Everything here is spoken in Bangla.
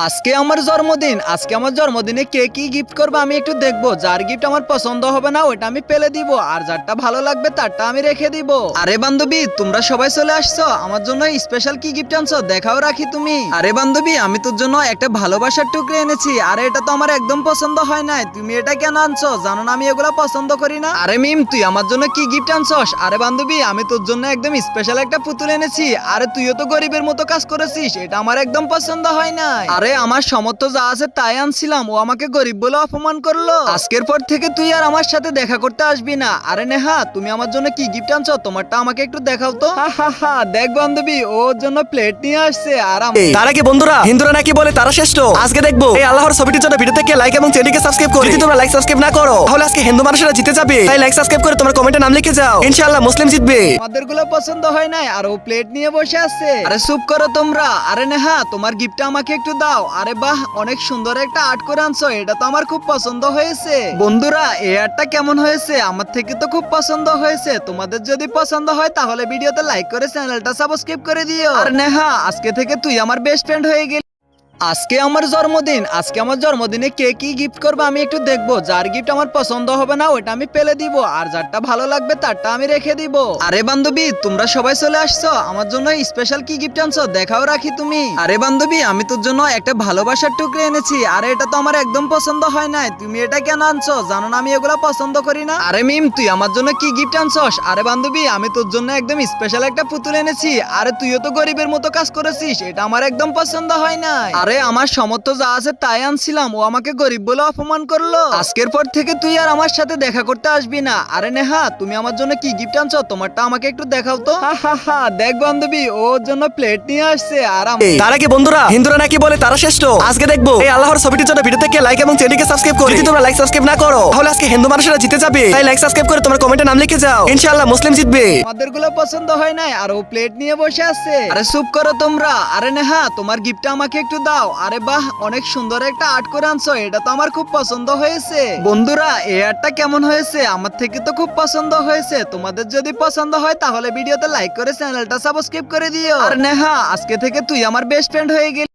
আজকে আমার জন্মদিন। আজকে আমার জন্মদিনে কে কি গিফট করবে আমি একটু দেখবো। যার গিফট আমার পছন্দ হবে না ওইটা আমি ফেলে দিব, আর যারটা ভালো লাগবে তারটা আমি রেখে দিব। আরে বান্ধবী, তোমরা সবাই চলে আসছো, আমার জন্য স্পেশাল কি গিফট আনছো দেখাও রাখি তুমি। আরে বান্ধবী, আমি তোর জন্য একটা ভালোবাসার টুকরো এনেছি। আরে এটা তো আমার একদম পছন্দ হয় নাই, তুমি এটা কেন আনছো? জানো না আমি এগুলা পছন্দ করি না। আরে মিম, তুই আমার জন্য কি গিফট আনছস? আরে বান্ধবী, আমি তোর জন্য একদম স্পেশাল একটা পুতুল এনেছি। আরে তুইও তো গরিবের মতো কাজ করেছিস, এটা আমার একদম পছন্দ হয় নাই। আরে আমার সামর্থ্য যা আছে তাই আনছিলাম, ও আমাকে গরিব বলে অপমান করলো। আজকের পর থেকে তুই আর আমার সাথে দেখা করতে আসবি না। আরে নেহা, তুমি আমার জন্য কি গিফট আনছো তোমারটা আমাকে একটু দেখাও তো। দেখ বান্ধবী, ওর জন্য প্লেট নিয়ে আসছে। আর তার আগে বন্ধুরা, হিন্দুরা নাকি বলে তারা শ্রেষ্ঠ। আজকে দেখবো এই আল্লাহর ছবিটির জন্য ভিডিও থেকে লাইক এবং চ্যানেলকে সাবস্ক্রাইব করো। যদি তোমরা লাইক সাবস্ক্রাইব না করো তাহলে আজকে হিন্দু মানুষেরা জিতে যাবে। তাই লাইক সাবস্ক্রাইব করে তোমার কমেন্টে নাম লিখে যাও, ইনশাআল্লাহ মুসলিম জিতবে। আমাদের গুলো পছন্দ হয় নাই আর ও প্লেট নিয়ে বসে আছে। আরে চুপ করো তোমরা। আরে নেহা, তোমার গিফটটা আমাকে একটু দাও। আরে বাহ, অনেক সুন্দর একটা আর্ট করে আনছো, এটা তো আমার খুব পছন্দ হয়েছে। বন্ধুরা, এই আর্টটা কেমন হয়েছে? আমার থেকে তো খুব পছন্দ হয়েছে। তোমাদের যদি পছন্দ হয় তাহলে ভিডিওতে লাইক করে চ্যানেলটা সাবস্ক্রাইব করে দিও। আর নেহা, আজকে থেকে তুই আমার বেস্ট ফ্রেন্ড হয়ে গেলি। আজকে আমার জন্মদিন। আজকে আমার জন্মদিনে কে কি গিফট করবে আমি একটু দেখবো। যার গিফট আমার পছন্দ হবে না ওইটা আমি ফেলে দিব, আর যারটা ভালো লাগবে তারটা আমি রেখে দিব। আরে বান্ধবী, তোমরা সবাই চলে আসছো, আমার জন্য স্পেশাল কি গিফট আনছো দেখাও রাখি তুমি। আরে বান্ধবী, আমি তোর জন্য একটা ভালোবাসার টুকরো এনেছি। আরে এটা তো আমার একদম পছন্দ হয় নাই, তুমি এটা কেন আনছো? জানো না আমি এগুলা পছন্দ করি না। আরে মিম, তুই আমার জন্য কি গিফট আনছস? আরে বান্ধবী, আমি তোর জন্য একদম স্পেশাল একটা পুতুল এনেছি। আরে তুইও তো গরিবের মতো কাজ করেছিস, এটা আমার একদম পছন্দ হয় নাই। আরে আমার সামর্থ্য যা আছে তাই আনছিলাম, ও আমাকে গরিব বলে অপমান করলো। আজকের পর থেকে তুই আর আমার সাথে দেখা করতে আসবি না। আরে নেহা, তুমি আমার জন্য কি গিফট আনছো তোমারটা আমাকে একটু দেখাও তো। দেখ বান্ধবী, ওর জন্য প্লেট নিয়ে আসছে। আর তার আগে বন্ধুরা, হিন্দুরা নাকি বলে তারা শ্রেষ্ঠ। আজকে দেখবো এই আল্লাহর ছবিটির জন্য ভিডিও থেকে লাইক এবং চ্যানেলকে সাবস্ক্রাইব করো। যদি তোমরা লাইক সাবস্ক্রাইব না করো তাহলে আজকে হিন্দু মানুষেরা জিতে যাবে। তাই লাইক সাবস্ক্রাইব করে তোমার কমেন্টে নাম লিখে যাও, ইনশাআল্লাহ মুসলিম জিতবে। আমাদের গুলো পছন্দ হয় নাই আর ও প্লেট নিয়ে বসে আছে। আরে চুপ করো তোমরা। আরে নেহা, তোমার গিফটটা আমাকে একটু দাও। আরে বাহ, অনেক সুন্দর একটা আর্ট করে আনছো, এটা তো আমার খুব পছন্দ হয়েছে। বন্ধুরা, এই আর্টটা কেমন হয়েছে? আমার থেকে তো খুব পছন্দ হয়েছে। তোমাদের যদি পছন্দ হয় তাহলে ভিডিওতে লাইক করে চ্যানেলটা সাবস্ক্রাইব করে দিও। আর নেহা, আজকে থেকে তুই আমার বেস্ট ফ্রেন্ড হয়ে গেলি।